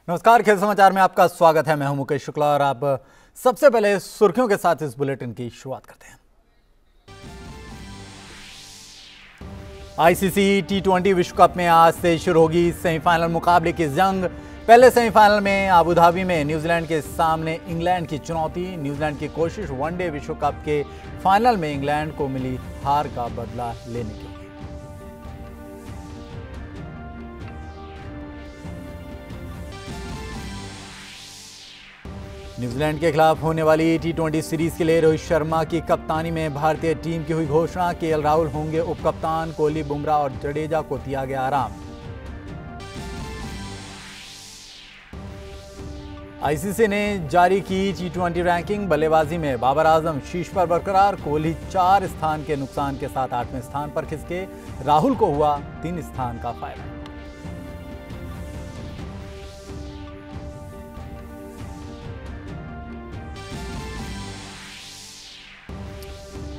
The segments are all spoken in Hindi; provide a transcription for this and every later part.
नमस्कार, खेल समाचार में आपका स्वागत है। मैं हूं मुकेश शुक्ला और आप सबसे पहले सुर्खियों के साथ इस बुलेटिन की शुरुआत करते हैं। आईसीसी टी20 विश्व कप में आज से शुरू होगी सेमीफाइनल मुकाबले की जंग। पहले सेमीफाइनल में अबू धाबी में न्यूजीलैंड के सामने इंग्लैंड की चुनौती। न्यूजीलैंड की कोशिश वनडे विश्व कप के फाइनल में इंग्लैंड को मिली हार का बदला लेने की। न्यूजीलैंड के खिलाफ होने वाली टी20 सीरीज के लिए रोहित शर्मा की कप्तानी में भारतीय टीम की हुई घोषणा। केएल राहुल होंगे उपकप्तान। कोहली, बुमराह और जडेजा को दिया गया आराम। आईसीसी ने जारी की टी20 रैंकिंग। बल्लेबाजी में बाबर आजम शीर्ष पर बरकरार। कोहली 4 स्थान के नुकसान के साथ 8वें स्थान पर खिसके। राहुल को हुआ 3 स्थान का फायदा।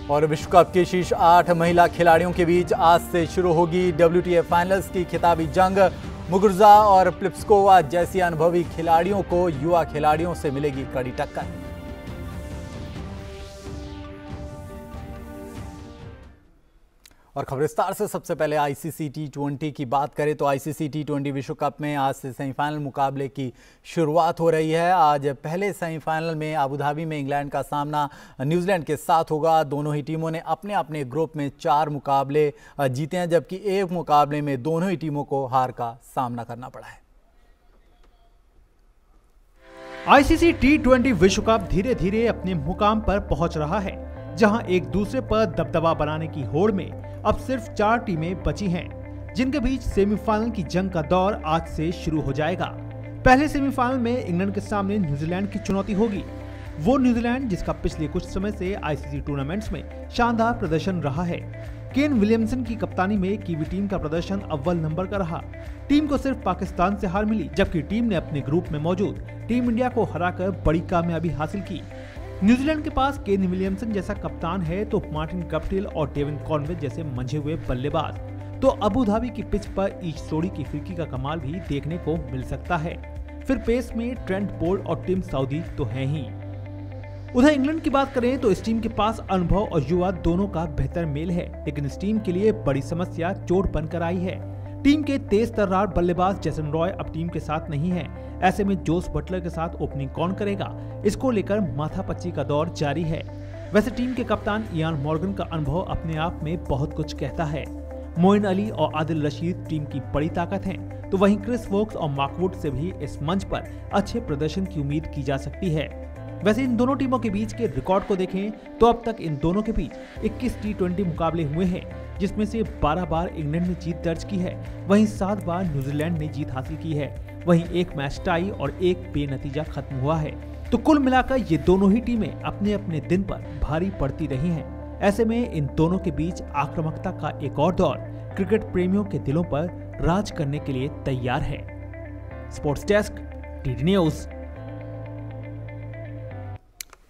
और विश्व कप के शीर्ष 8 महिला खिलाड़ियों के बीच आज से शुरू होगी WTA फाइनल्स की खिताबी जंग। मुगुरुजा और प्लिप्सकोवा जैसी अनुभवी खिलाड़ियों को युवा खिलाड़ियों से मिलेगी कड़ी टक्कर। और खबर विस्तार से सबसे पहले आईसीसी टी20 की बात करें तो आईसीसी टी20 विश्व कप में आज से सेमीफाइनल मुकाबले की शुरुआत हो रही है। आज पहले सेमीफाइनल में अबू धाबी में इंग्लैंड का सामना न्यूजीलैंड के साथ होगा। दोनों ही टीमों ने अपने अपने ग्रुप में 4 मुकाबले जीते हैं, जबकि एक मुकाबले में दोनों ही टीमों को हार का सामना करना पड़ा है। आईसीसी टी20 विश्व कप धीरे धीरे अपने मुकाम पर पहुंच रहा है, जहां एक दूसरे पर दबदबा बनाने की होड़ में अब सिर्फ 4 टीमें बची हैं, जिनके बीच सेमीफाइनल की जंग का दौर आज से शुरू हो जाएगा। पहले सेमीफाइनल में इंग्लैंड के सामने न्यूजीलैंड की चुनौती होगी। वो न्यूजीलैंड जिसका पिछले कुछ समय से आईसीसी टूर्नामेंट्स में शानदार प्रदर्शन रहा है। केन विलियमसन की कप्तानी में कीवी टीम का प्रदर्शन अव्वल नंबर का रहा। टीम को सिर्फ पाकिस्तान से हार मिली, जबकि टीम ने अपने ग्रुप में मौजूद टीम इंडिया को हराकर बड़ी कामयाबी हासिल की। न्यूजीलैंड के पास केन विलियमसन जैसा कप्तान है तो मार्टिन गप्टिल और डेविन कॉनवे जैसे मंझे हुए बल्लेबाज। तो अबू धाबी की पिच पर ईश सोडी की फिरकी का कमाल भी देखने को मिल सकता है। फिर पेस में ट्रेंट बोल्ट और टिम साउदी तो हैं ही। उधर इंग्लैंड की बात करें तो इस टीम के पास अनुभव और युवा दोनों का बेहतर मेल है, लेकिन इस टीम के लिए बड़ी समस्या चोट बनकर आई है। टीम के तेज तर्रार बल्लेबाज जेसन रॉय अब टीम के साथ नहीं है। ऐसे में जोस बटलर के साथ ओपनिंग कौन करेगा, इसको लेकर माथापच्ची का दौर जारी है। वैसे टीम के कप्तान इयान मॉर्गन का अनुभव अपने आप में बहुत कुछ कहता है। मोइन अली और आदिल रशीद टीम की बड़ी ताकत हैं, तो वहीं क्रिस वोक्स और मार्कवुड से भी इस मंच पर अच्छे प्रदर्शन की उम्मीद की जा सकती है। वैसे इन दोनों टीमों के बीच के रिकॉर्ड को देखें तो अब तक इन दोनों के बीच 21 टी20 मुकाबले हुए हैं, जिसमें से 12 बार इंग्लैंड ने जीत दर्ज की है, वहीं 7 बार न्यूजीलैंड ने जीत हासिल की है। वहीं एक मैच टाई और एक बेनतीजा खत्म हुआ है। तो कुल मिलाकर ये दोनों ही टीमें अपने अपने दिन पर भारी पड़ती रही हैं। ऐसे में इन दोनों के बीच आक्रामकता का एक और दौर क्रिकेट प्रेमियों के दिलों पर राज करने के लिए तैयार है। Sports desk, TD news.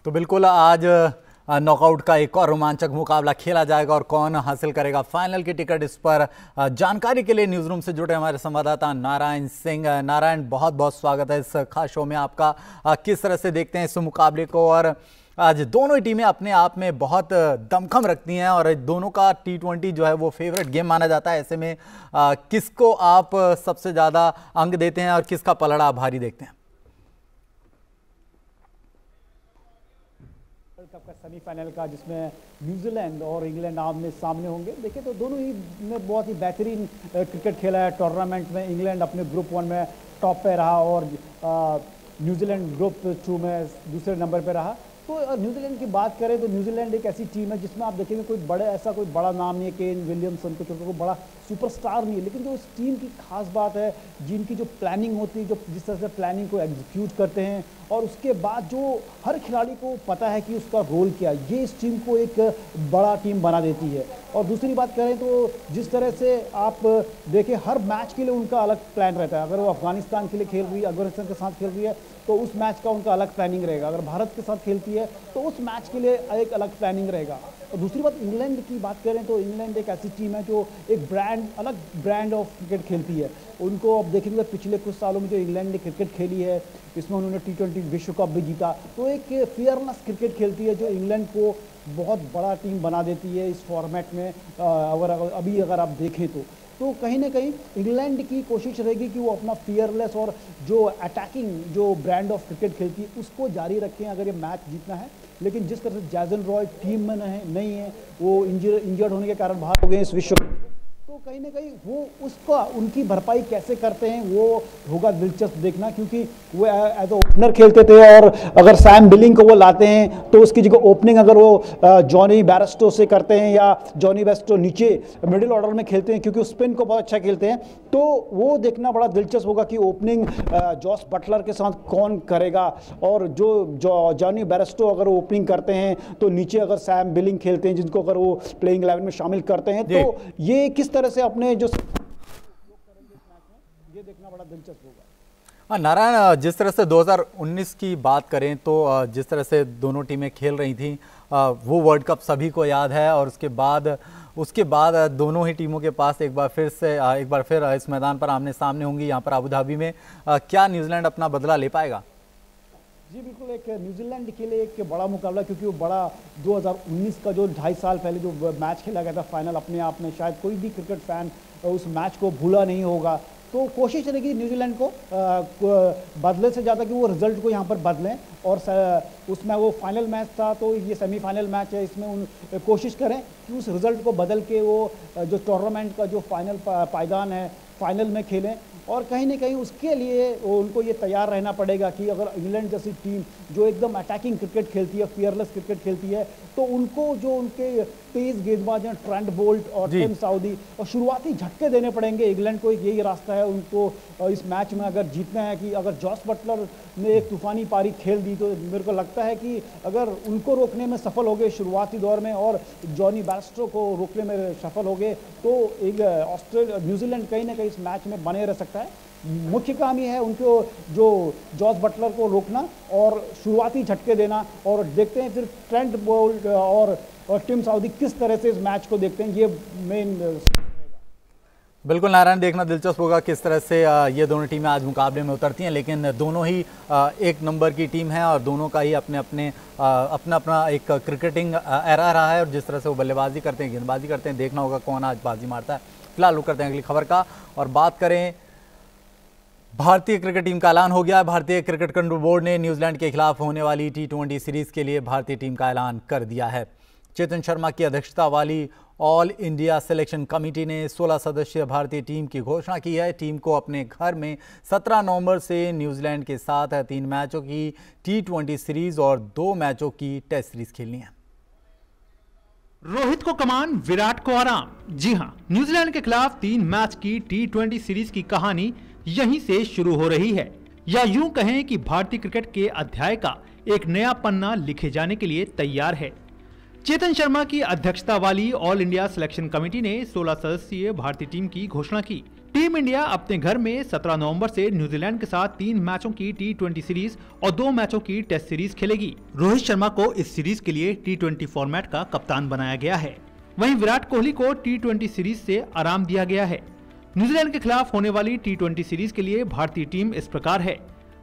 तो बिल्कुल आज नॉकआउट का एक और रोमांचक मुकाबला खेला जाएगा और कौन हासिल करेगा फाइनल की टिकट, इस पर जानकारी के लिए न्यूज़ रूम से जुड़े हमारे संवाददाता नारायण सिंह। नारायण, बहुत बहुत स्वागत है इस खास शो में आपका। किस तरह से देखते हैं इस मुकाबले को? और आज दोनों ही टीमें अपने आप में बहुत दमखम रखती हैं और दोनों का टी20 जो है वो फेवरेट गेम माना जाता है। ऐसे में किसको आप सबसे ज़्यादा अंक देते हैं और किसका पलड़ा भारी देखते हैं? कप का सेमीफाइनल का, जिसमें न्यूजीलैंड और इंग्लैंड आमने सामने होंगे। देखिए तो दोनों ही ने बहुत ही बेहतरीन क्रिकेट खेला है टूर्नामेंट में। इंग्लैंड अपने ग्रुप 1 में टॉप पे रहा और न्यूजीलैंड ग्रुप 2 में दूसरे नंबर पे रहा। तो न्यूजीलैंड की बात करें तो न्यूजीलैंड एक ऐसी टीम है जिसमें आप देखेंगे कोई बड़ा नाम नहीं है। केन विलियमसन को बड़ा सुपरस्टार नहीं है, लेकिन जो इस टीम की खास बात है, जिनकी जो प्लानिंग होती है, जो जिस तरह से प्लानिंग को एग्जीक्यूट करते हैं और उसके बाद जो हर खिलाड़ी को पता है कि उसका रोल क्या है, ये इस टीम को एक बड़ा टीम बना देती है। और दूसरी बात करें तो जिस तरह से आप देखें हर मैच के लिए उनका अलग प्लान रहता है। अगर वो अफगानिस्तान के लिए खेल रही है, अफगानिस्तान के साथ खेल रही है तो उस मैच का उनका अलग प्लानिंग रहेगा। अगर भारत के साथ खेलती है तो उस मैच के लिए एक अलग प्लानिंग रहेगा। और दूसरी बात इंग्लैंड की बात करें तो इंग्लैंड एक ऐसी टीम है जो एक अलग ब्रांड ऑफ क्रिकेट खेलती है। उनको अब देखेंगे पिछले कुछ सालों में जो इंग्लैंड ने क्रिकेट खेली है, इसमें उन्होंने T20 विश्व कप भी जीता, तो एक फेयरनेस क्रिकेट खेलती है जो इंग्लैंड को बहुत बड़ा टीम बना देती है इस फॉर्मेट में। अगर आप देखें तो कहीं ना कहीं इंग्लैंड की कोशिश रहेगी कि वो अपना फियरलेस और जो अटैकिंग जो ब्रांड ऑफ क्रिकेट खेलती है उसको जारी रखें अगर ये मैच जीतना है। लेकिन जिस तरह से जैसन रॉय टीम में नहीं है, वो इंजर्ड होने के कारण बाहर हो गए इस विश्व, तो कहीं ना कहीं वो उसका उनकी भरपाई कैसे करते हैं वो होगा दिलचस्प देखना। क्योंकि वो एज अ ओपनर खेलते थे और अगर सैम बिलिंग को वो लाते हैं तो उसकी जगह ओपनिंग अगर वो जॉनी बेयरस्टो से करते हैं या जॉनी बेयरस्टो नीचे मिडिल ऑर्डर में खेलते हैं क्योंकि स्पिन को बहुत अच्छा खेलते हैं, तो वो देखना बड़ा दिलचस्प होगा कि ओपनिंग जॉस बटलर के साथ कौन करेगा। और जो जॉनी बेयरस्टो अगर ओपनिंग करते हैं तो नीचे अगर सैम बिलिंग खेलते हैं जिनको अगर वो प्लेइंग 11 में शामिल करते हैं तो ये किस तरह से अपने जो ये देखना बड़ा दिलचस्प होगा। नारायण, जिस तरह से 2019 की बात करें तो जिस तरह से दोनों टीमें खेल रही थी वो वर्ल्ड कप सभी को याद है और उसके बाद दोनों ही टीमों के पास एक बार फिर इस मैदान पर आमने सामने होंगी यहाँ पर अबू धाबी में। क्या न्यूजीलैंड अपना बदला ले पाएगा? जी बिल्कुल, एक न्यूजीलैंड के लिए एक बड़ा मुकाबला, क्योंकि वो बड़ा 2019 का जो 2.5 साल पहले जो मैच खेला गया था फाइनल, अपने आप में शायद कोई भी क्रिकेट फैन उस मैच को भूला नहीं होगा। तो कोशिश रहेगी न्यूजीलैंड को बदले से ज़्यादा कि वो रिजल्ट को यहाँ पर बदलें और उसमें वो फाइनल मैच था तो ये सेमीफाइनल मैच है, इसमें कोशिश करें कि उस रिजल्ट को बदल के वो जो टूर्नामेंट का जो फाइनल पायदान है फाइनल में खेलें। और कहीं ना कहीं उसके लिए उनको ये तैयार रहना पड़ेगा कि अगर इंग्लैंड जैसी टीम जो एकदम अटैकिंग क्रिकेट खेलती है, फियरलेस क्रिकेट खेलती है, तो उनको जो उनके तेज गेंदबाज हैं ट्रेंट बोल्ट और टिम साउदी और शुरुआती झटके देने पड़ेंगे। इंग्लैंड को यही रास्ता है उनको इस मैच में अगर जीतना है कि अगर जॉस बटलर ने एक तूफानी पारी खेल दी तो मेरे को लगता है कि अगर उनको रोकने में सफल हो गए शुरुआती दौर में और जॉनी बेयरस्टो को रोकने में सफल हो गए तो एक न्यूजीलैंड कहीं ना कहीं इस मैच में बने रह सकता है। मुख्य काम ये है उनको जो जॉस बटलर को रोकना और शुरुआती झटके देना, और देखते हैं फिर ट्रेंट बोल्ट और टिम साउदी किस तरह से इस मैच को देखते हैं, ये मेन। बिल्कुल नारायण, देखना दिलचस्प होगा किस तरह से ये दोनों टीमें आज मुकाबले में उतरती हैं। लेकिन दोनों ही एक नंबर की टीम है और दोनों का ही अपना एक क्रिकेटिंग एरा रहा है और जिस तरह से वो बल्लेबाजी करते हैं, गेंदबाजी करते हैं, देखना होगा कौन आज बाजी मारता है। फिलहाल रुक करते हैं अगली खबर का और बात करें भारतीय क्रिकेट टीम का ऐलान हो गया है। भारतीय क्रिकेट कंट्रोल बोर्ड ने न्यूजीलैंड के खिलाफ होने वाली T20 सीरीज के लिए भारतीय टीम का ऐलान कर दिया है। चेतन शर्मा की अध्यक्षता वाली ऑल इंडिया सिलेक्शन कमेटी ने 16 सदस्यीय भारतीय टीम की घोषणा की है। टीम को अपने घर में 17 नवंबर से न्यूजीलैंड के साथ 3 मैचों की T20 सीरीज और 2 मैचों की टेस्ट सीरीज खेलनी है। रोहित को कमान, विराट को आराम। जी हां, न्यूजीलैंड के खिलाफ 3 मैच की T20 सीरीज की कहानी यहीं से शुरू हो रही है, या यूं कहें कि भारतीय क्रिकेट के अध्याय का एक नया पन्ना लिखे जाने के लिए तैयार है। चेतन शर्मा की अध्यक्षता वाली ऑल इंडिया सिलेक्शन कमेटी ने 16 सदस्यीय भारतीय टीम की घोषणा की। टीम इंडिया अपने घर में 17 नवंबर से न्यूजीलैंड के साथ 3 मैचों की T20 सीरीज और 2 मैचों की टेस्ट सीरीज खेलेगी। रोहित शर्मा को इस सीरीज के लिए T20 फॉर्मेट का कप्तान बनाया गया है। वहीं विराट कोहली को T20 सीरीज से आराम दिया गया है। न्यूजीलैंड के खिलाफ होने वाली T20 सीरीज के लिए भारतीय टीम इस प्रकार है: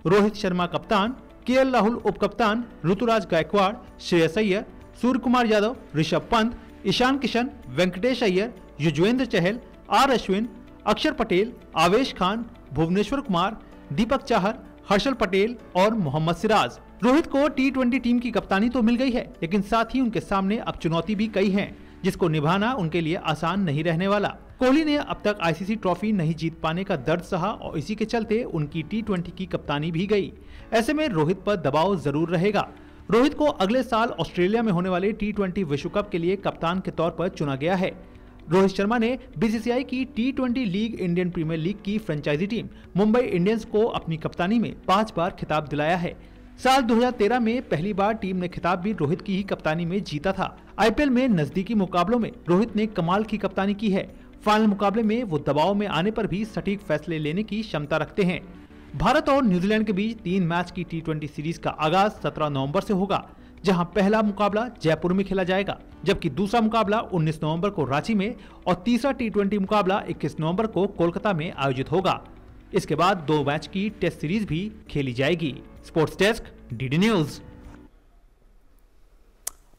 रोहित शर्मा कप्तान, KL राहुल उप कप्तान, ऋतुराज गायकवाड़, श्रेयस अय्यर, सूर्य कुमार यादव, ऋषभ पंत, ईशान किशन, वेंकटेश अय्यर, युजवेंद्र चहल, R अश्विन, अक्षर पटेल, आवेश खान, भुवनेश्वर कुमार, दीपक चाहर, हर्षल पटेल और मोहम्मद सिराज। रोहित को T20 टीम की कप्तानी तो मिल गई है, लेकिन साथ ही उनके सामने अब चुनौती भी कई है जिसको निभाना उनके लिए आसान नहीं रहने वाला। कोहली ने अब तक ICC ट्रॉफी नहीं जीत पाने का दर्द सहा और इसी के चलते उनकी T20 की कप्तानी भी गई। ऐसे में रोहित पर दबाव जरूर रहेगा। रोहित को अगले साल ऑस्ट्रेलिया में होने वाले T20 विश्व कप के लिए कप्तान के तौर पर चुना गया है। रोहित शर्मा ने BCCI की T20 league Indian premier league की फ्रेंचाइजी टीम मुंबई इंडियंस को अपनी कप्तानी में 5 बार खिताब दिलाया है। साल 2013 में पहली बार टीम ने खिताब भी रोहित की ही कप्तानी में जीता था। आईपीएल में नजदीकी मुकाबलों में रोहित ने कमाल की कप्तानी की है। फाइनल मुकाबले में वो दबाव में आने पर भी सटीक फैसले लेने की क्षमता रखते हैं। भारत और न्यूजीलैंड के बीच 3 मैच की T20 सीरीज का आगाज 17 नवंबर से होगा, जहां पहला मुकाबला जयपुर में खेला जाएगा, जबकि दूसरा मुकाबला 19 नवंबर को रांची में और तीसरा T20 मुकाबला 21 नवंबर को कोलकाता में आयोजित होगा। इसके बाद 2 मैच की टेस्ट सीरीज भी खेली जाएगी। Sports desk, DD news.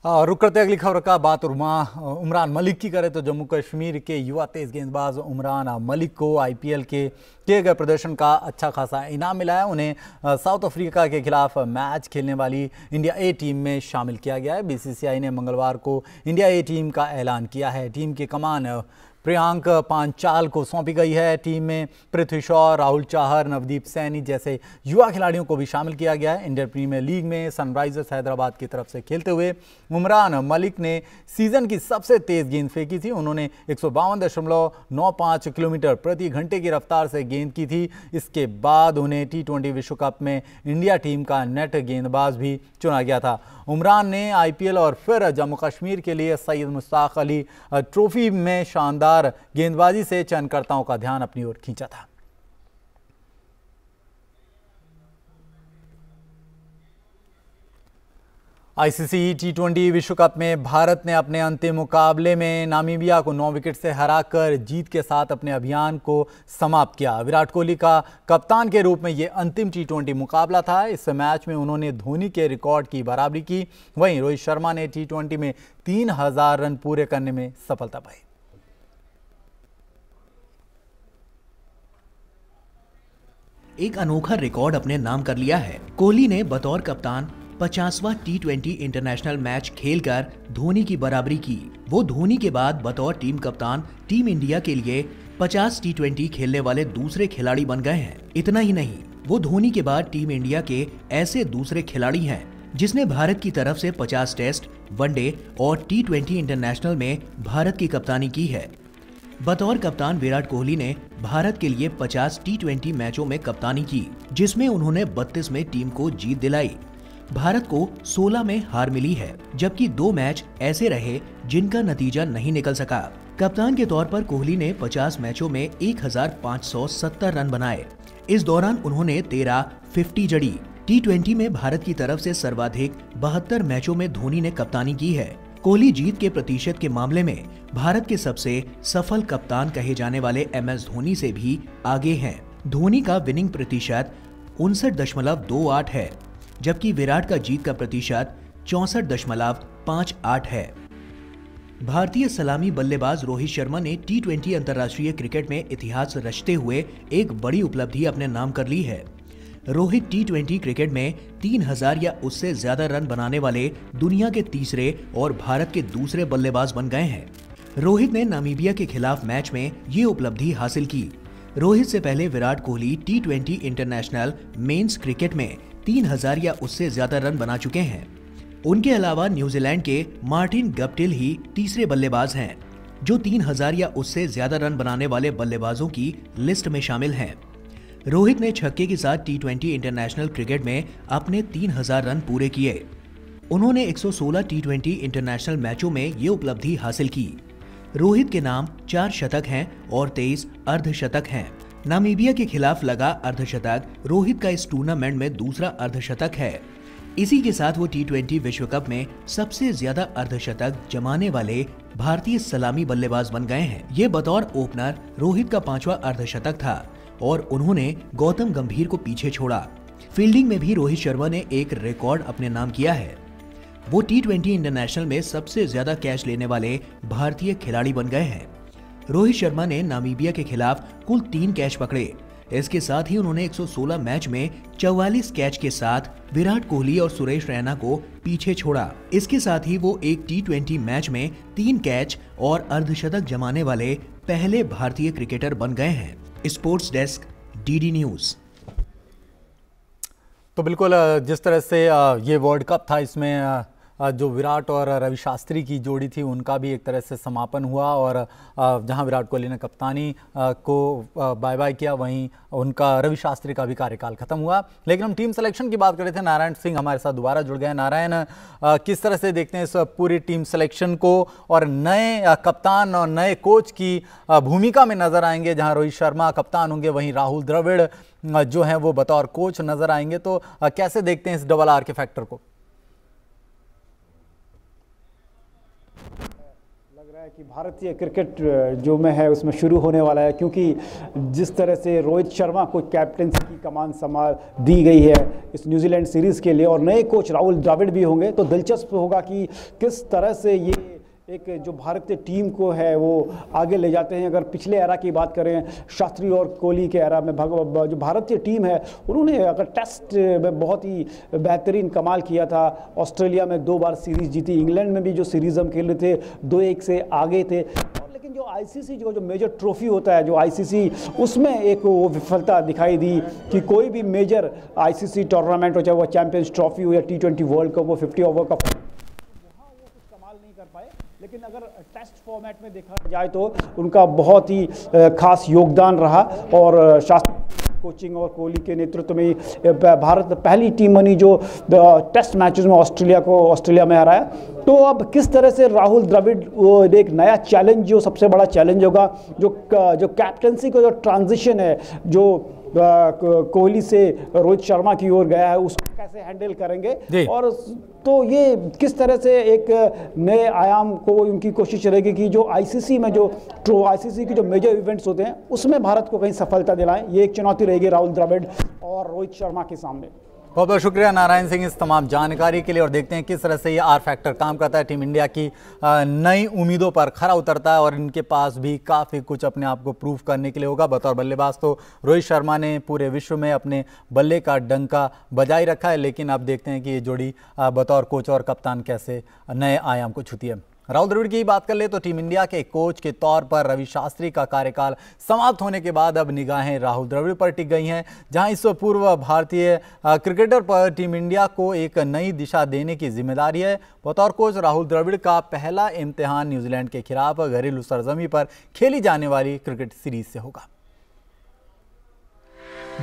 रुक करते अगली खबर का बात उमरान मलिक की करें तो जम्मू कश्मीर के युवा तेज गेंदबाज उमरान मलिक को आईपीएल के किए गए प्रदर्शन का अच्छा खासा इनाम मिला है। उन्हें साउथ अफ्रीका के खिलाफ मैच खेलने वाली इंडिया ए टीम में शामिल किया गया है। बीसीसीआई ने मंगलवार को इंडिया ए टीम का ऐलान किया है। टीम की कमान प्रियांक पांचाल को सौंपी गई है। टीम में पृथ्वी शॉ, राहुल चाहर, नवदीप सैनी जैसे युवा खिलाड़ियों को भी शामिल किया गया है। इंडियन प्रीमियर लीग में सनराइजर्स हैदराबाद की तरफ से खेलते हुए उमरान मलिक ने सीजन की सबसे तेज गेंद फेंकी थी। उन्होंने 152.95 किलोमीटर प्रति घंटे की रफ्तार से गेंद की थी। इसके बाद उन्हें T20 विश्व कप में इंडिया टीम का नेट गेंदबाज भी चुना गया था। उमरान ने आईपीएल और फिर जम्मू कश्मीर के लिए सैयद मुश्ताक अली ट्रॉफी में शानदार गेंदबाजी से चयनकर्ताओं का ध्यान अपनी ओर खींचा था। आईसीसी T20 विश्व कप में भारत ने अपने अंतिम मुकाबले में नामीबिया को 9 विकेट से हराकर जीत के साथ अपने अभियान को समाप्त किया। विराट कोहली का कप्तान के रूप में यह अंतिम T20 मुकाबला था। इस मैच में उन्होंने धोनी के रिकॉर्ड की बराबरी की। वहीं रोहित शर्मा ने T20 में 3000 रन पूरे करने में सफलता पाई। एक अनोखा रिकॉर्ड अपने नाम कर लिया है। कोहली ने बतौर कप्तान 50वां T20 इंटरनेशनल मैच खेलकर धोनी की बराबरी की। वो धोनी के बाद बतौर टीम कप्तान टीम इंडिया के लिए 50 T20 खेलने वाले दूसरे खिलाड़ी बन गए हैं। इतना ही नहीं, वो धोनी के बाद टीम इंडिया के ऐसे दूसरे खिलाड़ी हैं जिसने भारत की तरफ से 50 टेस्ट, वनडे और T20 इंटरनेशनल में भारत की कप्तानी की है। बतौर कप्तान विराट कोहली ने भारत के लिए 50 T20 मैचों में कप्तानी की, जिसमें उन्होंने 32 में टीम को जीत दिलाई। भारत को 16 में हार मिली है, जबकि 2 मैच ऐसे रहे जिनका नतीजा नहीं निकल सका। कप्तान के तौर पर कोहली ने 50 मैचों में 1570 रन बनाए। इस दौरान उन्होंने 13 50 जड़ी। T20 में भारत की तरफ से सर्वाधिक 72 मैचों में धोनी ने कप्तानी की है। कोहली जीत के प्रतिशत के मामले में भारत के सबसे सफल कप्तान कहे जाने वाले MS धोनी से भी आगे हैं। धोनी का विनिंग प्रतिशत 59.28 है, जबकि विराट का जीत का प्रतिशत 64.58 है। भारतीय सलामी बल्लेबाज रोहित शर्मा ने T20 अंतर्राष्ट्रीय क्रिकेट में इतिहास रचते हुए एक बड़ी उपलब्धि अपने नाम कर ली है। रोहित T20 क्रिकेट में 3000 या उससे ज्यादा रन बनाने वाले दुनिया के तीसरे और भारत के दूसरे बल्लेबाज बन गए हैं। रोहित ने नामीबिया के खिलाफ मैच में ये उपलब्धि हासिल की। रोहित से पहले Virat Kohli T20 international men's cricket में 3000 या उससे ज्यादा रन बना चुके हैं। उनके अलावा न्यूजीलैंड के मार्टिन गप्टिल ही तीसरे बल्लेबाज हैं, जो 3000 या उससे ज्यादा रन बनाने वाले बल्लेबाजों की लिस्ट में शामिल हैं। रोहित ने छक्के के साथ T20 इंटरनेशनल क्रिकेट में अपने 3000 रन पूरे किए। उन्होंने 116 T20 इंटरनेशनल मैचों में ये उपलब्धि हासिल की। रोहित के नाम 4 शतक हैं और 23 अर्धशतक हैं। नामीबिया के खिलाफ लगा अर्धशतक रोहित का इस टूर्नामेंट में दूसरा अर्धशतक है। इसी के साथ वो T20 विश्व कप में सबसे ज्यादा अर्धशतक जमाने वाले भारतीय सलामी बल्लेबाज बन गए हैं। ये बतौर ओपनर रोहित का 5वां अर्धशतक था और उन्होंने गौतम गंभीर को पीछे छोड़ा। फील्डिंग में भी रोहित शर्मा ने एक रिकॉर्ड अपने नाम किया है। वो T20 इंटरनेशनल में सबसे ज्यादा कैच लेने वाले भारतीय खिलाड़ी बन गए हैं। रोहित शर्मा ने नामीबिया के खिलाफ कुल 3 कैच पकड़े। इसके साथ ही उन्होंने 116 मैच में 44 कैच के साथ विराट कोहली और सुरेश रैना को पीछे छोड़ा। इसके साथ ही वो एक T20 मैच में 3 कैच और अर्धशतक जमाने वाले पहले भारतीय क्रिकेटर बन गए हैं। Sports desk, DD news. तो बिल्कुल जिस तरह से ये वर्ल्ड कप था, इसमें जो विराट और रवि शास्त्री की जोड़ी थी उनका भी एक तरह से समापन हुआ और जहां विराट कोहली ने कप्तानी को बाय बाय किया, वहीं उनका रवि शास्त्री का भी कार्यकाल खत्म हुआ। लेकिन हम टीम सिलेक्शन की बात कर रहे थे, नारायण सिंह हमारे साथ दोबारा जुड़ गए। नारायण, किस तरह से देखते हैं इस पूरी टीम सिलेक्शन को और नए कप्तान और नए कोच की भूमिका में नजर आएंगे? जहां रोहित शर्मा कप्तान होंगे, वहीं राहुल द्रविड़ जो हैं वो बतौर कोच नजर आएंगे, तो कैसे देखते हैं इस डबल आर के फैक्टर को? लग रहा है कि भारतीय क्रिकेट जो में है उसमें शुरू होने वाला है, क्योंकि जिस तरह से रोहित शर्मा को कैप्टनसी की कमान संभाल दी गई है इस न्यूजीलैंड सीरीज़ के लिए और नए कोच राहुल द्रविड़ भी होंगे, तो दिलचस्प होगा कि किस तरह से ये एक जो भारतीय टीम को है वो आगे ले जाते हैं। अगर पिछले एरा की बात करें, शास्त्री और कोहली के एरा में जो भारतीय टीम है उन्होंने अगर टेस्ट में बहुत ही बेहतरीन कमाल किया था। ऑस्ट्रेलिया में 2 बार सीरीज़ जीती, इंग्लैंड में भी जो सीरीज़ हम खेल रहे थे 2-1 से आगे थे। लेकिन जो आईसीसी जो मेजर ट्रॉफी होता है, जो आईसीसी, उसमें एक वो विफलता दिखाई दी कि कोई भी मेजर आईसीसी टूर्नामेंट हो, चाहे वो चैंपियंस ट्रॉफी हो या T20 वर्ल्ड कप हो, 50 ओवर कप, लेकिन अगर टेस्ट फॉर्मेट में देखा जाए तो उनका बहुत ही खास योगदान रहा। और शास्त्री कोचिंग और कोहली के नेतृत्व में भारत पहली टीम बनी जो टेस्ट मैचेस में ऑस्ट्रेलिया में हराया। तो अब किस तरह से राहुल द्रविड़ एक नया चैलेंज, जो सबसे बड़ा चैलेंज होगा, जो कैप्टनसी का जो ट्रांजिशन है, जो कोहली से रोहित शर्मा की ओर गया है, उसको कैसे हैंडल करेंगे, और तो ये किस तरह से एक नए आयाम को उनकी कोशिश रहेगी कि जो आईसीसी में जो आईसीसी की जो मेजर इवेंट्स होते हैं उसमें भारत को कहीं सफलता दिलाएं। ये एक चुनौती रहेगी राहुल द्रविड़ और रोहित शर्मा के सामने। बहुत बहुत शुक्रिया नारायण सिंह इस तमाम जानकारी के लिए, और देखते हैं किस तरह से ये आर फैक्टर काम करता है, टीम इंडिया की नई उम्मीदों पर खरा उतरता है और इनके पास भी काफ़ी कुछ अपने आप को प्रूव करने के लिए होगा। बतौर बल्लेबाज तो रोहित शर्मा ने पूरे विश्व में अपने बल्ले का डंका बजाई रखा है, लेकिन अब देखते हैं कि ये जोड़ी बतौर कोच और कप्तान कैसे नए आयाम को छूती है। राहुल द्रविड़ की बात कर ले तो टीम इंडिया के कोच के तौर पर रवि शास्त्री का कार्यकाल समाप्त होने के बाद अब निगाहें राहुल द्रविड़ पर टिक गई हैं, जहां इस पूर्व भारतीय क्रिकेटर पर टीम इंडिया को एक नई दिशा देने की जिम्मेदारी है। बतौर कोच राहुल द्रविड़ का पहला इम्तिहान न्यूजीलैंड के खिलाफ घरेलू सरजमी पर खेली जाने वाली क्रिकेट सीरीज से होगा।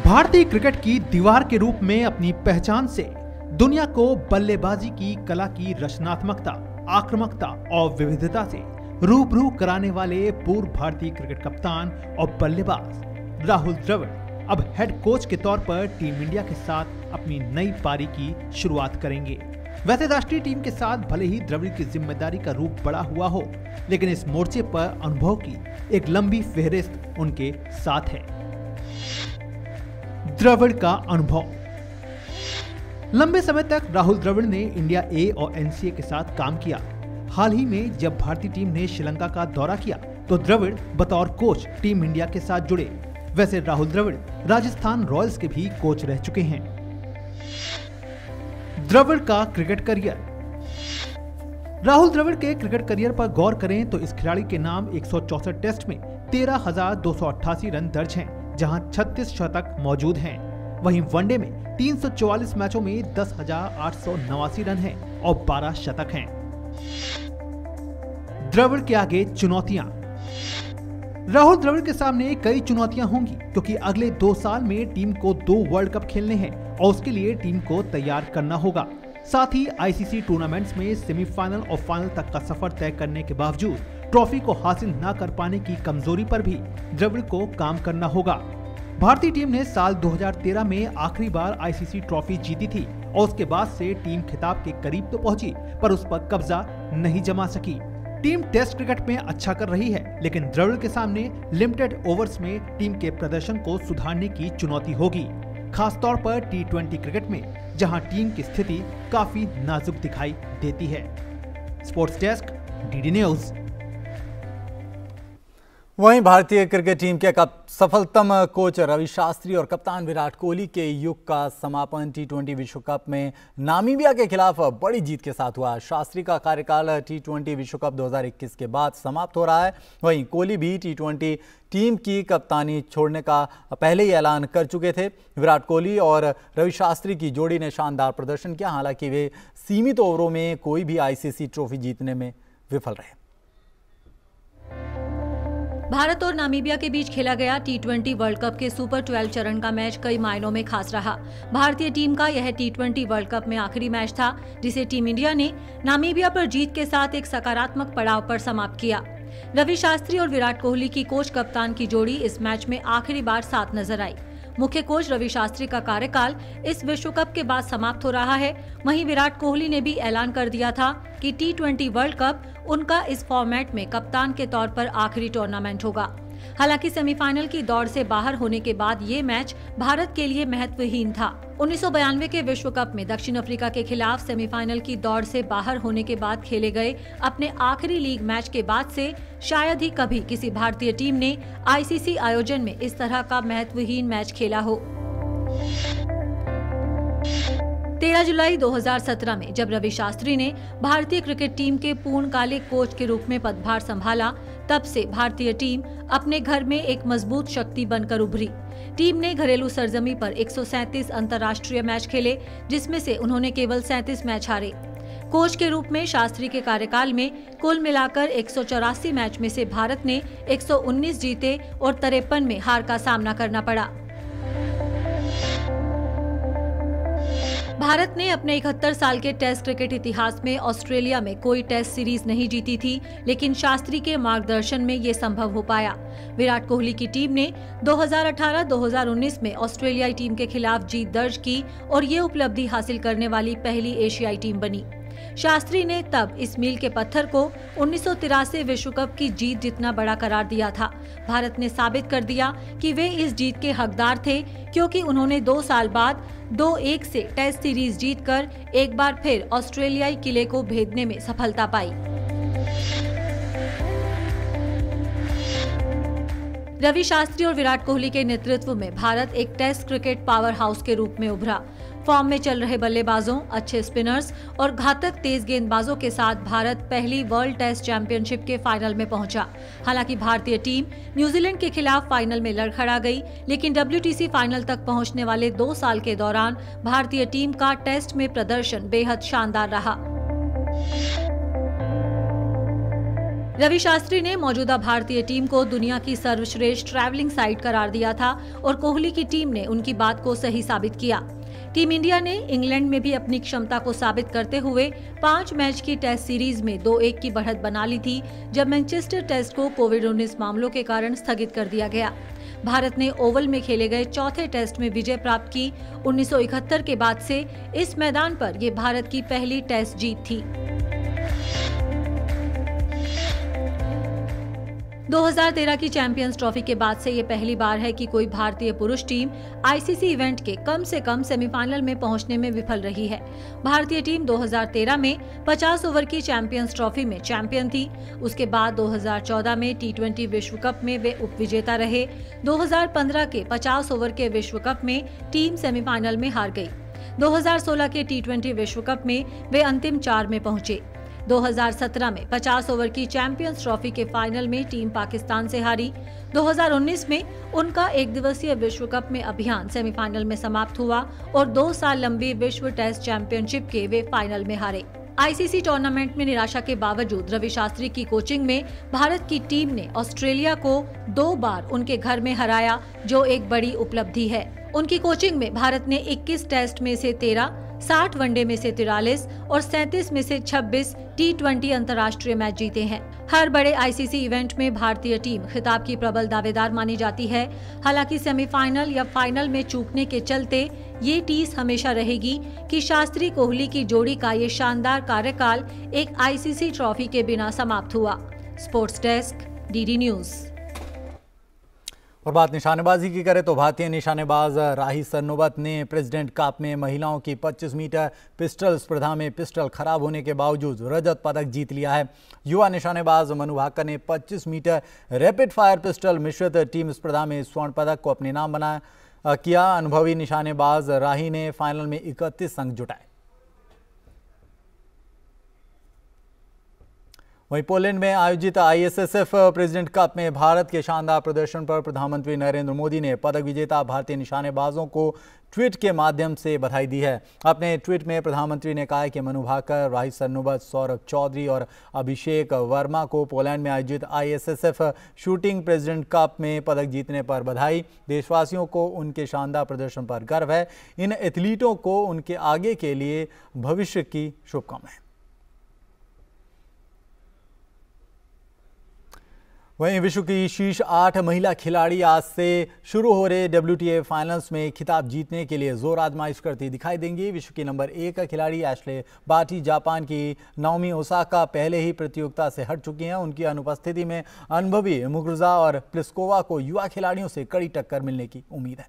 भारतीय क्रिकेट की दीवार के रूप में अपनी पहचान से दुनिया को बल्लेबाजी की कला की रचनात्मकता, आक्रामकता और विविधता से रूबरू कराने वाले पूर्व भारतीय क्रिकेट कप्तान और बल्लेबाज राहुल द्रविड़ अब हेड कोच के तौर पर टीम इंडिया के साथ अपनी नई पारी की शुरुआत करेंगे। वैसे राष्ट्रीय टीम के साथ भले ही द्रविड़ की जिम्मेदारी का रूप बड़ा हुआ हो, लेकिन इस मोर्चे पर अनुभव की एक लंबी फेहरिस्त उनके साथ है। द्रविड़ का अनुभव। लंबे समय तक राहुल द्रविड़ ने इंडिया ए और एनसीए के साथ काम किया। हाल ही में जब भारतीय टीम ने श्रीलंका का दौरा किया तो द्रविड़ बतौर कोच टीम इंडिया के साथ जुड़े। वैसे राहुल द्रविड़ राजस्थान रॉयल्स के भी कोच रह चुके हैं। द्रविड़ का क्रिकेट करियर। राहुल द्रविड़ के क्रिकेट करियर पर गौर करें तो इस खिलाड़ी के नाम 164 टेस्ट में 13,288 रन दर्ज हैं, जहां 36 शतक मौजूद हैं। वहीं वनडे में 344 मैचों में 10,889 रन हैं और 12 शतक हैं। द्रविड़ के आगे चुनौतियां। राहुल द्रविड़ के सामने कई चुनौतियां होंगी, क्योंकि अगले 2 साल में टीम को 2 वर्ल्ड कप खेलने हैं और उसके लिए टीम को तैयार करना होगा। साथ ही आईसीसी टूर्नामेंट्स में सेमीफाइनल और फाइनल तक का सफर तय करने के बावजूद ट्रॉफी को हासिल न कर पाने की कमजोरी पर भी द्रविड़ को काम करना होगा। भारतीय टीम ने साल 2013 में आखिरी बार आईसीसी ट्रॉफी जीती थी और उसके बाद से टीम खिताब के करीब तो पहुंची, पर उस पर कब्जा नहीं जमा सकी। टीम टेस्ट क्रिकेट में अच्छा कर रही है, लेकिन द्रविड़ के सामने लिमिटेड ओवर्स में टीम के प्रदर्शन को सुधारने की चुनौती होगी, खासतौर पर T20 क्रिकेट में, जहां टीम की स्थिति काफी नाजुक दिखाई देती है। Sports desk, DD news. वहीं भारतीय क्रिकेट टीम के सफलतम कोच रवि शास्त्री और कप्तान विराट कोहली के युग का समापन टी20 विश्व कप में नामीबिया के खिलाफ बड़ी जीत के साथ हुआ। शास्त्री का कार्यकाल टी20 विश्व कप 2021 के बाद समाप्त हो रहा है। वहीं कोहली भी टी20 टीम की कप्तानी छोड़ने का पहले ही ऐलान कर चुके थे। विराट कोहली और रवि शास्त्री की जोड़ी ने शानदार प्रदर्शन किया, हालांकि वे सीमित ओवरों में कोई भी आईसीसी ट्रॉफी जीतने में विफल रहे। भारत और नामीबिया के बीच खेला गया टी20 वर्ल्ड कप के सुपर 12 चरण का मैच कई मायनों में खास रहा। भारतीय टीम का यह टी20 वर्ल्ड कप में आखिरी मैच था, जिसे टीम इंडिया ने नामीबिया पर जीत के साथ एक सकारात्मक पड़ाव पर समाप्त किया। रवि शास्त्री और विराट कोहली की कोच कप्तान की जोड़ी इस मैच में आखिरी बार साथ नजर आई। मुख्य कोच रवि शास्त्री का कार्यकाल इस विश्व कप के बाद समाप्त हो रहा है। वहीं विराट कोहली ने भी ऐलान कर दिया था कि टी20 वर्ल्ड कप उनका इस फॉर्मेट में कप्तान के तौर पर आखिरी टूर्नामेंट होगा। हालांकि सेमीफाइनल की दौड़ से बाहर होने के बाद ये मैच भारत के लिए महत्वहीन था। 1992 के विश्व कप में दक्षिण अफ्रीका के खिलाफ सेमीफाइनल की दौड़ से बाहर होने के बाद खेले गए अपने आखिरी लीग मैच के बाद से शायद ही कभी किसी भारतीय टीम ने आईसीसी आयोजन में इस तरह का महत्वहीन मैच खेला हो। 13 जुलाई 2017 में जब रवि शास्त्री ने भारतीय क्रिकेट टीम के पूर्णकालिक कोच के रूप में पदभार संभाला, तब से भारतीय टीम अपने घर में एक मजबूत शक्ति बनकर उभरी। टीम ने घरेलू सरजमी पर 137 अंतर्राष्ट्रीय मैच खेले, जिसमें से उन्होंने केवल 37 मैच हारे। कोच के रूप में शास्त्री के कार्यकाल में कुल मिलाकर 184 मैच में से भारत ने 119 जीते और 53 में हार का सामना करना पड़ा। भारत ने अपने 71 साल के टेस्ट क्रिकेट इतिहास में ऑस्ट्रेलिया में कोई टेस्ट सीरीज नहीं जीती थी, लेकिन शास्त्री के मार्गदर्शन में ये संभव हो पाया। विराट कोहली की टीम ने 2018-2019 में ऑस्ट्रेलियाई टीम के खिलाफ जीत दर्ज की और ये उपलब्धि हासिल करने वाली पहली एशियाई टीम बनी। शास्त्री ने तब इस मील के पत्थर को 1983 विश्व कप की जीत जितना बड़ा करार दिया था। भारत ने साबित कर दिया कि वे इस जीत के हकदार थे, क्योंकि उन्होंने 2 साल बाद 2-1 से टेस्ट सीरीज जीतकर एक बार फिर ऑस्ट्रेलियाई किले को भेदने में सफलता पाई। रवि शास्त्री और विराट कोहली के नेतृत्व में भारत एक टेस्ट क्रिकेट पावर हाउस के रूप में उभरा। फॉर्म में चल रहे बल्लेबाजों, अच्छे स्पिनर्स और घातक तेज गेंदबाजों के साथ भारत पहली वर्ल्ड टेस्ट चैंपियनशिप के फाइनल में पहुंचा। हालांकि भारतीय टीम न्यूजीलैंड के खिलाफ फाइनल में लड़खड़ा गई, लेकिन WTC फाइनल तक पहुंचने वाले 2 साल के दौरान भारतीय टीम का टेस्ट में प्रदर्शन बेहद शानदार रहा। रवि शास्त्री ने मौजूदा भारतीय टीम को दुनिया की सर्वश्रेष्ठ ट्रैवलिंग साइट करार दिया था और कोहली की टीम ने उनकी बात को सही साबित किया। टीम इंडिया ने इंग्लैंड में भी अपनी क्षमता को साबित करते हुए 5 मैच की टेस्ट सीरीज में 2-1 की बढ़त बना ली थी, जब मैनचेस्टर टेस्ट को कोविड-19 मामलों के कारण स्थगित कर दिया गया। भारत ने ओवल में खेले गए चौथे टेस्ट में विजय प्राप्त की। 1971 के बाद से इस मैदान पर ये भारत की पहली टेस्ट जीत थी। 2013 की चैंपियंस ट्रॉफी के बाद से ये पहली बार है कि कोई भारतीय पुरुष टीम आईसीसी इवेंट के कम से कम सेमीफाइनल में पहुंचने में विफल रही है। भारतीय टीम 2013 में 50 ओवर की चैंपियंस ट्रॉफी में चैंपियन थी। उसके बाद 2014 में टी20 विश्व कप में वे उपविजेता रहे। 2015 के 50 ओवर के विश्व कप में टीम सेमीफाइनल में हार गई। 2016 के टी20 विश्व कप में वे अंतिम 4 में पहुंचे। 2017 में 50 ओवर की चैंपियंस ट्रॉफी के फाइनल में टीम पाकिस्तान से हारी। 2019 में उनका एक दिवसीय विश्व कप में अभियान सेमीफाइनल में समाप्त हुआ और 2 साल लंबी विश्व टेस्ट चैंपियनशिप के वे फाइनल में हारे। आईसीसी टूर्नामेंट में निराशा के बावजूद रवि शास्त्री की कोचिंग में भारत की टीम ने ऑस्ट्रेलिया को 2 बार उनके घर में हराया, जो एक बड़ी उपलब्धि है। उनकी कोचिंग में भारत ने 21 टेस्ट में से 13, 60 वनडे में से 43 और 37 में से 26 टी20 अंतर्राष्ट्रीय मैच जीते हैं। हर बड़े आईसीसी इवेंट में भारतीय टीम खिताब की प्रबल दावेदार मानी जाती है। हालांकि सेमीफाइनल या फाइनल में चूकने के चलते ये टीस हमेशा रहेगी कि शास्त्री कोहली की जोड़ी का ये शानदार कार्यकाल एक आईसीसी ट्रॉफी के बिना समाप्त हुआ। Sports desk, DD news. और बात निशानेबाजी की करें तो भारतीय निशानेबाज राही सरनोबत ने प्रेसिडेंट कप में महिलाओं की 25 मीटर पिस्टल स्पर्धा में पिस्टल खराब होने के बावजूद रजत पदक जीत लिया है। युवा निशानेबाज मनु भाकर ने 25 मीटर रैपिड फायर पिस्टल मिश्रित टीम स्पर्धा में स्वर्ण पदक को अपने नाम किया। अनुभवी निशानेबाज राही ने फाइनल में 31 अंक जुटाए। वहीं पोलैंड में आयोजित ISSF प्रेसिडेंट कप में भारत के शानदार प्रदर्शन पर प्रधानमंत्री नरेंद्र मोदी ने पदक विजेता भारतीय निशानेबाजों को ट्वीट के माध्यम से बधाई दी है। अपने ट्वीट में प्रधानमंत्री ने कहा कि मनु भाकर, राही सरनोबत, सौरभ चौधरी और अभिषेक वर्मा को पोलैंड में आयोजित ISSF शूटिंग प्रेसिडेंट कप में पदक जीतने पर बधाई। देशवासियों को उनके शानदार प्रदर्शन पर गर्व है। इन एथलीटों को उनके आगे के लिए भविष्य की शुभकामनाएं। वहीं विश्व की शीर्ष 8 महिला खिलाड़ी आज से शुरू हो रहे WTA फाइनल्स में खिताब जीतने के लिए जोर आजमाइश करती दिखाई देंगी। विश्व की नंबर 1 खिलाड़ी एशले बार्टी जापान की नाओमी ओसाका पहले ही प्रतियोगिता से हट चुकी हैं। उनकी अनुपस्थिति में अनुभवी मुगुरुजा और प्लिस्कोवा को युवा खिलाड़ियों से कड़ी टक्कर मिलने की उम्मीद है।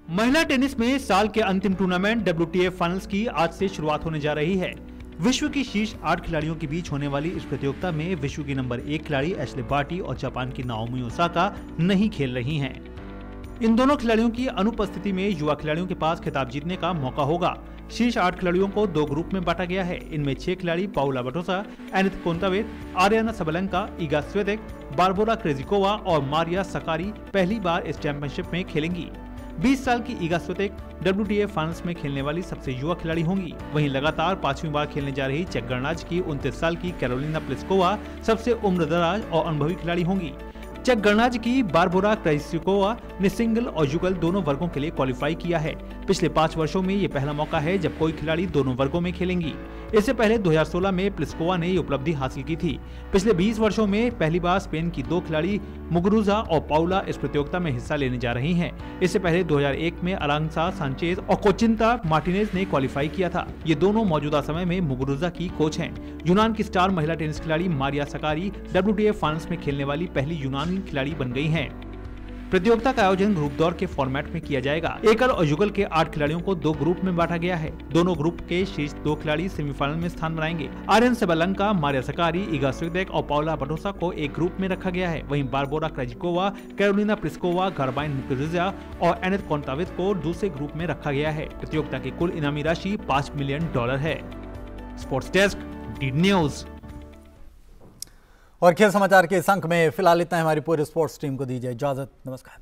महिला टेनिस में साल के अंतिम टूर्नामेंट WTA फाइनल्स की आज से शुरुआत होने जा रही है। विश्व की शीर्ष 8 खिलाड़ियों के बीच होने वाली इस प्रतियोगिता में विश्व की नंबर 1 खिलाड़ी एशले बार्टी और जापान की नाओमी ओसाका नहीं खेल रही हैं। इन दोनों खिलाड़ियों की अनुपस्थिति में युवा खिलाड़ियों के पास खिताब जीतने का मौका होगा। शीर्ष 8 खिलाड़ियों को 2 ग्रुप में बांटा गया है। इनमें 6 खिलाड़ी Paula Badosa, Anett Kontaveit, Aryna Sabalenka, Iga Swiatek, Barbora Krejcikova और मारिया सकारी पहली बार इस चैंपियनशिप में खेलेंगी। 20 साल की इगा स्वितेक WTA फाइनल्स में खेलने वाली सबसे युवा खिलाड़ी होंगी। वहीं लगातार 5वीं बार खेलने जा रही चेक गणराज्य की 29 साल की कैरोलिना प्लिस्कोवा सबसे उम्रदराज और अनुभवी खिलाड़ी होंगी। चेक गणराज्य की बारबोरा क्रेजिकोवा ने सिंगल और युगल दोनों वर्गों के लिए क्वालिफाई किया है। पिछले 5 वर्षों में ये पहला मौका है जब कोई खिलाड़ी दोनों वर्गों में खेलेंगी। इससे पहले 2016 में प्लिस्कोवा ने ये उपलब्धि हासिल की थी। पिछले 20 वर्षों में पहली बार स्पेन की 2 खिलाड़ी मुगुरुजा और पाउला इस प्रतियोगिता में हिस्सा लेने जा रही हैं। इससे पहले 2001 में अरांसा सांचेज और कोचिंता मार्टिनेज ने क्वालिफाई किया था। ये दोनों मौजूदा समय में मुगुरुजा की कोच हैं। यूनान की स्टार महिला टेनिस खिलाड़ी मारिया सकारी WTA फाइनल्स में खेलने वाली पहली यूनानी खिलाड़ी बन गई हैं। प्रतियोगिता का आयोजन ग्रुप दौर के फॉर्मेट में किया जाएगा। एकल और युगल के 8 खिलाड़ियों को 2 ग्रुप में बांटा गया है। दोनों ग्रुप के शीर्ष 2 खिलाड़ी सेमीफाइनल में स्थान बनाएंगे। Aryna Sabalenka, Maria Sakkari, Iga Swiatek और पाउला बाटोसा को एक ग्रुप में रखा गया है। वहीं Barbora Krejcikova, Karolina Pliskova, Garbine Muguruza और एनित कोंतावेत को दूसरे ग्रुप में रखा गया है। प्रतियोगिता की कुल इनामी राशि $5 मिलियन है। Sports desk, DD news. और खेल समाचार के इस अंक में फिलहाल इतना। हमारी पूरी स्पोर्ट्स टीम को दीजिए इजाजत। नमस्कार।